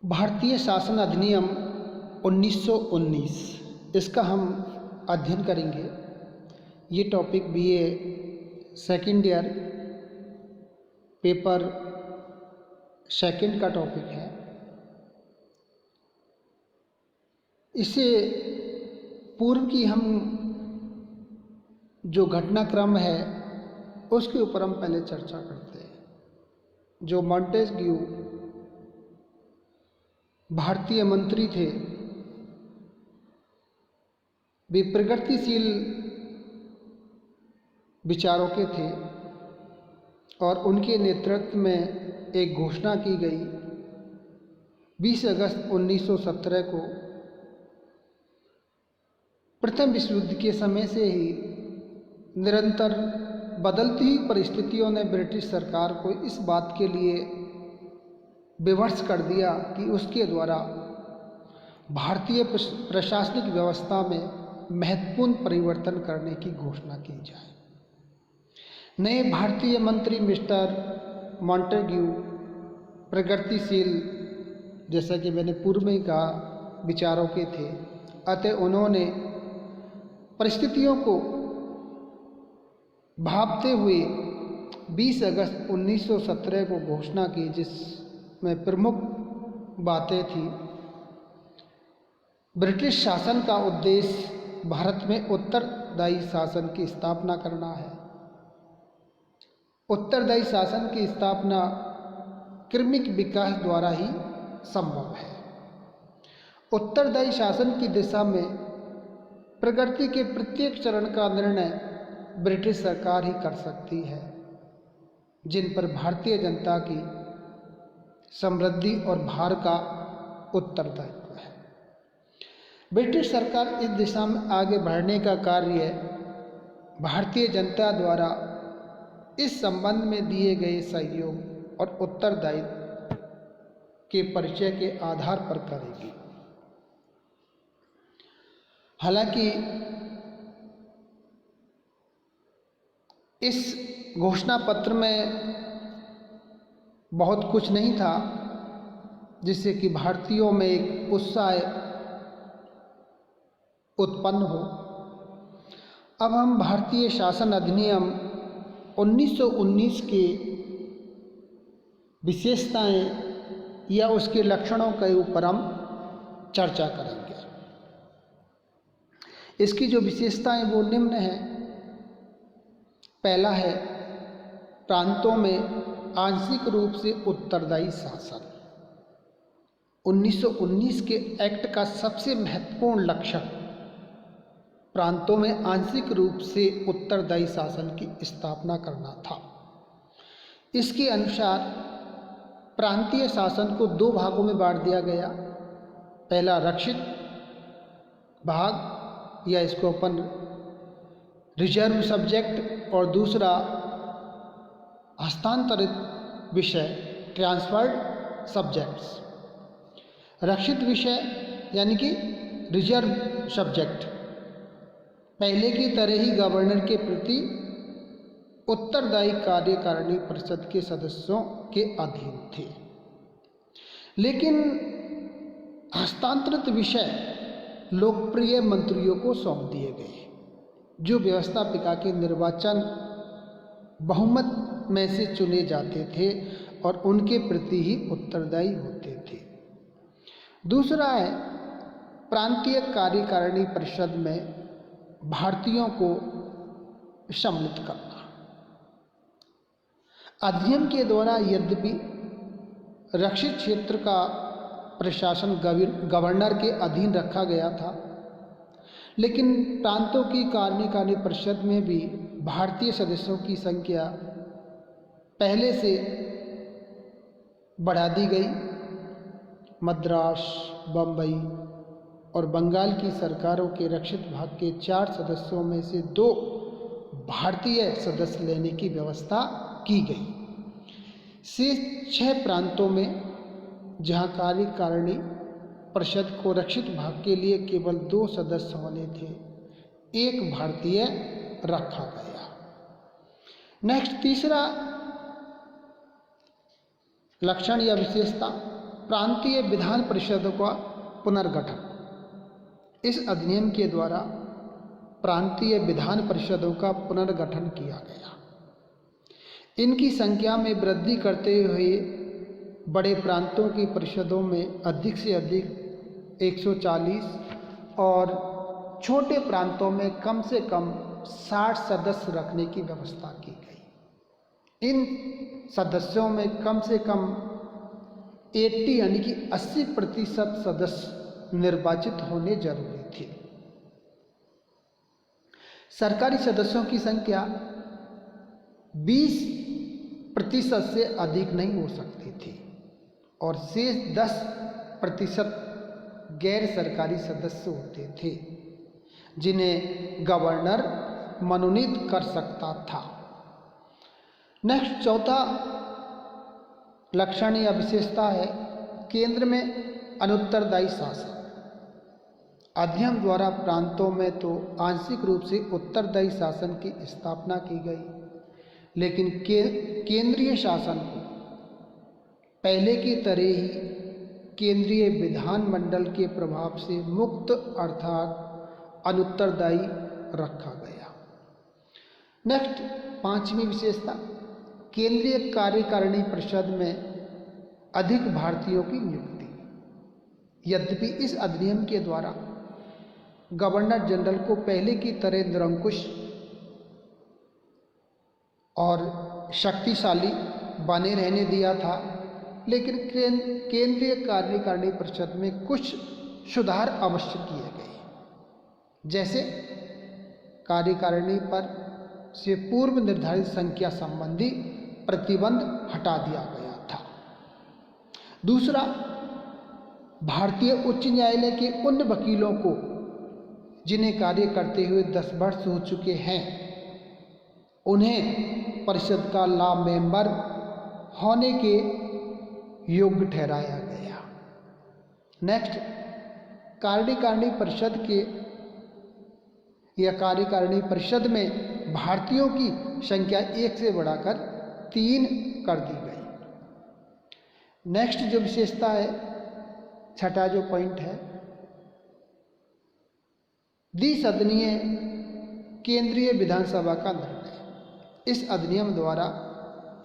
भारतीय शासन अधिनियम 1919 इसका हम अध्ययन करेंगे। ये topic BA second year paper second का टॉपिक है। इससे पूर्व की हम जो घटनाक्रम है उसके ऊपर हम पहले चर्चा करते हैं। जो मॉन्टेस्क्यू भारतीय मंत्री थे, वे प्रगतिशील विचारों के थे और उनके नेतृत्व में एक घोषणा की गई 20 अगस्त 1917 को। प्रथम विश्व युद्ध के समय से ही निरंतर बदलती हुई परिस्थितियों ने ब्रिटिश सरकार को इस बात के लिए विवश कर दिया कि उसके द्वारा भारतीय प्रशासनिक व्यवस्था में महत्वपूर्ण परिवर्तन करने की घोषणा की जाए। नए भारतीय मंत्री मिस्टर मॉन्टेग्यू प्रगतिशील, जैसा कि मैंने पूर्व में कहा, विचारों के थे। अतः उन्होंने परिस्थितियों को भांपते हुए 20 अगस्त 1917 को घोषणा की, जिसमें प्रमुख बातें थी। ब्रिटिश शासन का उद्देश्य भारत में उत्तरदायी शासन की स्थापना करना है। उत्तरदायी शासन की स्थापना क्रमिक विकास द्वारा ही संभव है। उत्तरदायी शासन की दिशा में प्रगति के प्रत्येक चरण का निर्णय ब्रिटिश सरकार ही कर सकती है, जिन पर भारतीय जनता की समृद्धि और भार का उत्तरदायित्व है। ब्रिटिश सरकार इस दिशा में आगे बढ़ने का कार्य भारतीय जनता द्वारा इस संबंध में दिए गए सहयोग और उत्तरदायित्व के परिचय के आधार पर करेगी। हालांकि इस घोषणा पत्र में बहुत कुछ नहीं था जिससे कि भारतीयों में एक उत्साह उत्पन्न हो। अब हम भारतीय शासन अधिनियम 1919 के विशेषताएं या उसके लक्षणों के ऊपर हम चर्चा करेंगे। इसकी जो विशेषताएं वो निम्न है। पहला है प्रांतों में आंशिक रूप से उत्तरदायी शासन। 1919 के एक्ट का सबसे महत्वपूर्ण लक्षण प्रांतों में आंशिक रूप से उत्तरदायी शासन की स्थापना करना था। इसके अनुसार प्रांतीय शासन को दो भागों में बांट दिया गया। पहला रक्षित भाग या इसको अपन रिजर्व सब्जेक्ट, और दूसरा हस्तांतरित विषय ट्रांसफर्ड सब्जेक्ट्स। रक्षित विषय यानी कि रिजर्व सब्जेक्ट पहले की तरह ही गवर्नर के प्रति उत्तरदायी कार्यकारिणी परिषद के सदस्यों के अधीन थे, लेकिन हस्तांतरित विषय लोकप्रिय मंत्रियों को सौंप दिए गए, जो व्यवस्थापिका के निर्वाचन बहुमत में से चुने जाते थे और उनके प्रति ही उत्तरदायी होते थे। दूसरा है प्रांतीय कार्यकारिणी परिषद में भारतीयों को सम्मिलित करना। अधिनियम के द्वारा यद्यपि रक्षित क्षेत्र का प्रशासन गवर्नर के अधीन रखा गया था, लेकिन प्रांतों की कार्यकारिणी परिषद में भी भारतीय सदस्यों की संख्या पहले से बढ़ा दी गई। मद्रास, बम्बई और बंगाल की सरकारों के रक्षित भाग के 4 सदस्यों में से 2 भारतीय सदस्य लेने की व्यवस्था की गई। शेष 6 प्रांतों में जहां कार्यकारिणी परिषद को रक्षित भाग के लिए केवल 2 सदस्य होने थे, 1 भारतीय रखा गया। नेक्स्ट, तीसरा लक्षण या विशेषता प्रांतीय विधान परिषदों का पुनर्गठन। इस अधिनियम के द्वारा प्रांतीय विधान परिषदों का पुनर्गठन किया गया। इनकी संख्या में वृद्धि करते हुए बड़े प्रांतों की परिषदों में अधिक से अधिक 140 और छोटे प्रांतों में कम से कम 60 सदस्य रखने की व्यवस्था की गई। इन सदस्यों में कम से कम 80 यानी कि 80% सदस्य निर्वाचित होने जरूरी थे। सरकारी सदस्यों की संख्या 20% से अधिक नहीं हो सकती थी और शेष 10% गैर सरकारी सदस्य होते थे जिन्हें गवर्नर मनोनीत कर सकता था। नेक्स्ट, चौथा लक्षण या विशेषता है केंद्र में अनुत्तरदायी शासन। अधिनियम द्वारा प्रांतों में तो आंशिक रूप से उत्तरदायी शासन की स्थापना की गई, लेकिन केंद्रीय शासन को पहले की तरह ही केंद्रीय विधानमंडल के प्रभाव से मुक्त अर्थात अनुत्तरदायी रखा गया। नेक्स्ट, पांचवी विशेषता, केंद्रीय कार्यकारिणी परिषद में अधिक भारतीयों की नियुक्ति। यद्यपि इस अधिनियम के द्वारा गवर्नर जनरल को पहले की तरह निरंकुश और शक्तिशाली बने रहने दिया था, लेकिन केंद्रीय कार्यकारिणी परिषद में कुछ सुधार अवश्य किए गए। जैसे कार्यकारिणी पर से पूर्व निर्धारित संख्या संबंधी प्रतिबंध हटा दिया गया था। दूसरा, भारतीय उच्च न्यायालय के उन वकीलों को जिन्हें कार्य करते हुए 10 वर्ष हो चुके हैं, उन्हें परिषद का लॉ मेंबर होने के योग्य ठहराया गया। नेक्स्ट, कार्यकारिणी परिषद के या कार्यकारिणी परिषद में भारतीयों की संख्या 1 से बढ़ाकर 3 कर दी गई। नेक्स्ट जो विशेषता है, छठा जो पॉइंट है, द्विसदनीय केंद्रीय विधानसभा का निर्णय। इस अधिनियम द्वारा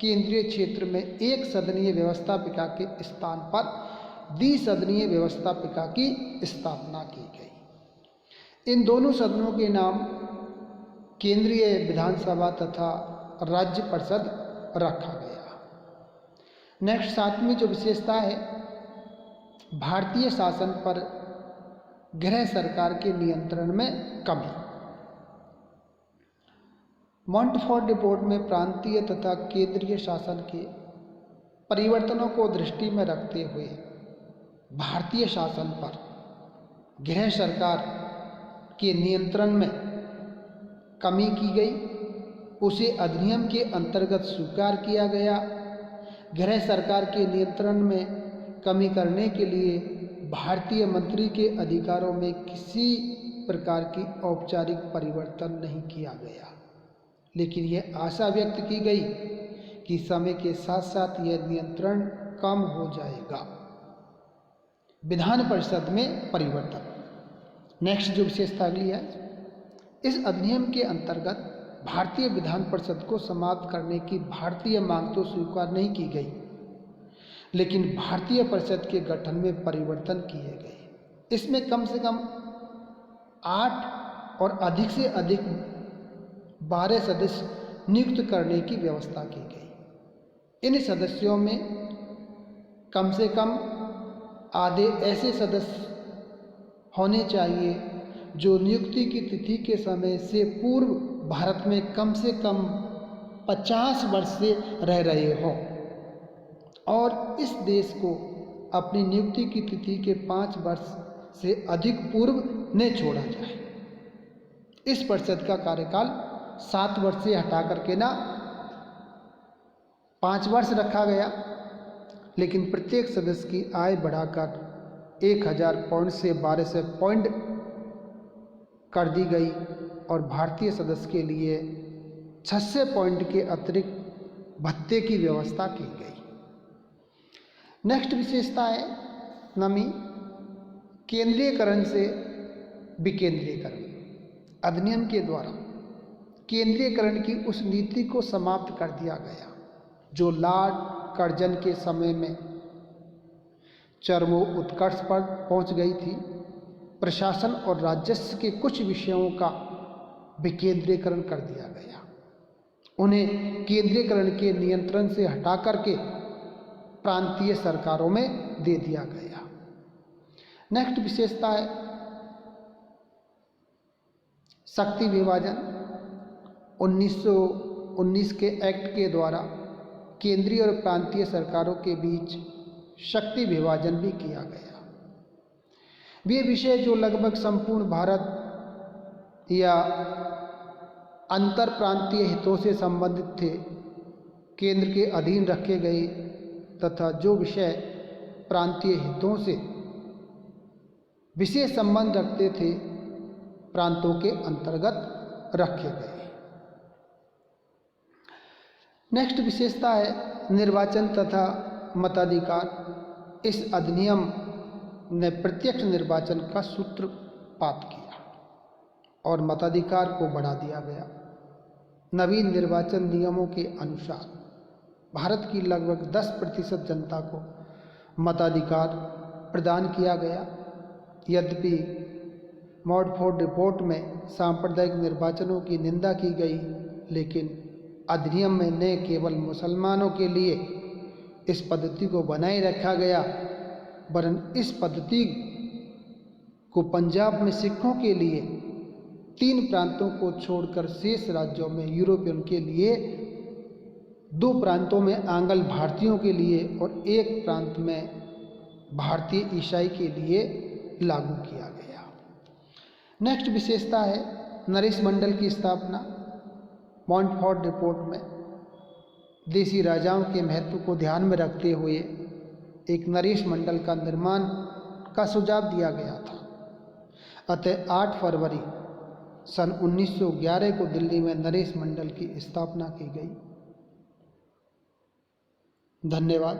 केंद्रीय क्षेत्र में एक सदनीय व्यवस्थापिका के स्थान पर द्विसदनीय व्यवस्थापिका की स्थापना की गई। इन दोनों सदनों के नाम केंद्रीय विधानसभा तथा राज्य परिषद रखा गया। नेक्स्ट, सातवीं जो विशेषता है, भारतीय शासन पर गृह सरकार के नियंत्रण में कमी। मॉन्टफोर्ट रिपोर्ट में प्रांतीय तथा केंद्रीय शासन के परिवर्तनों को दृष्टि में रखते हुए भारतीय शासन पर गृह सरकार के नियंत्रण में कमी की गई। उसे अधिनियम के अंतर्गत स्वीकार किया गया। गृह सरकार के नियंत्रण में कमी करने के लिए भारतीय मंत्री के अधिकारों में किसी प्रकार की औपचारिक परिवर्तन नहीं किया गया, लेकिन यह आशा व्यक्त की गई कि समय के साथ साथ यह नियंत्रण कम हो जाएगा। विधान परिषद में परिवर्तन। नेक्स्ट जो विशेषता अगली है, इस अधिनियम के अंतर्गत भारतीय विधान परिषद को समाप्त करने की भारतीय मांग तो स्वीकार नहीं की गई, लेकिन भारतीय परिषद के गठन में परिवर्तन किए गए। इसमें कम से कम 8 और अधिक से अधिक 12 सदस्य नियुक्त करने की व्यवस्था की गई। इन सदस्यों में कम से कम आधे ऐसे सदस्य होने चाहिए जो नियुक्ति की तिथि के समय से पूर्व भारत में कम से कम 50 वर्ष से रह रहे हों और इस देश को अपनी नियुक्ति की तिथि के 5 वर्ष से अधिक पूर्व न छोड़ा जाए। इस परिषद का कार्यकाल 7 वर्ष से हटा करके ना 5 वर्ष रखा गया, लेकिन प्रत्येक सदस्य की आय बढ़ाकर 1000 पॉइंट से 1200 पॉइंट कर दी गई और भारतीय सदस्य के लिए 600 पॉइंट के अतिरिक्त भत्ते की व्यवस्था की गई। नेक्स्ट विशेषता है नमी केंद्रीयकरण से विकेंद्रीकरण। अधिनियम के द्वारा केंद्रीयकरण की उस नीति को समाप्त कर दिया गया जो लॉर्ड कर्जन के समय में चरमोत्कर्ष पर पहुंच गई थी। प्रशासन और राजस्व के कुछ विषयों का विकेंद्रीकरण कर दिया गया, उन्हें केंद्रीयकरण के नियंत्रण से हटाकर के प्रांतीय सरकारों में दे दिया गया। नेक्स्ट विशेषता है शक्ति विभाजन। 1919 के एक्ट के द्वारा केंद्रीय और प्रांतीय सरकारों के बीच शक्ति विभाजन भी किया गया। वे विषय जो लगभग संपूर्ण भारत या अंतर प्रांतीय हितों से संबंधित थे केंद्र के अधीन रखे गए तथा जो विषय प्रांतीय हितों से विशेष संबंध रखते थे प्रांतों के अंतर्गत रखे गए। नेक्स्ट विशेषता है निर्वाचन तथा मताधिकार। इस अधिनियम ने प्रत्यक्ष निर्वाचन का सूत्रपात किया और मताधिकार को बढ़ा दिया गया। नवीन निर्वाचन नियमों के अनुसार भारत की लगभग 10% जनता को मताधिकार प्रदान किया गया। यद्यपि मॉडफोर्ड रिपोर्ट में सांप्रदायिक निर्वाचनों की निंदा की गई, लेकिन अधिनियम में न केवल मुसलमानों के लिए इस पद्धति को बनाए रखा गया वरन इस पद्धति को पंजाब में सिखों के लिए 3 प्रांतों को छोड़कर शेष राज्यों में यूरोपियन के लिए, 2 प्रांतों में आंग्ल भारतीयों के लिए और 1 प्रांत में भारतीय ईसाई के लिए लागू किया गया। नेक्स्ट विशेषता है नरेश मंडल की स्थापना। मॉन्टफोर्ट रिपोर्ट में देशी राजाओं के महत्व को ध्यान में रखते हुए एक नरेश मंडल का निर्माण का सुझाव दिया गया था। अतः 8 फरवरी सन 1911 को दिल्ली में नरेश मंडल की स्थापना की गई। धन्यवाद।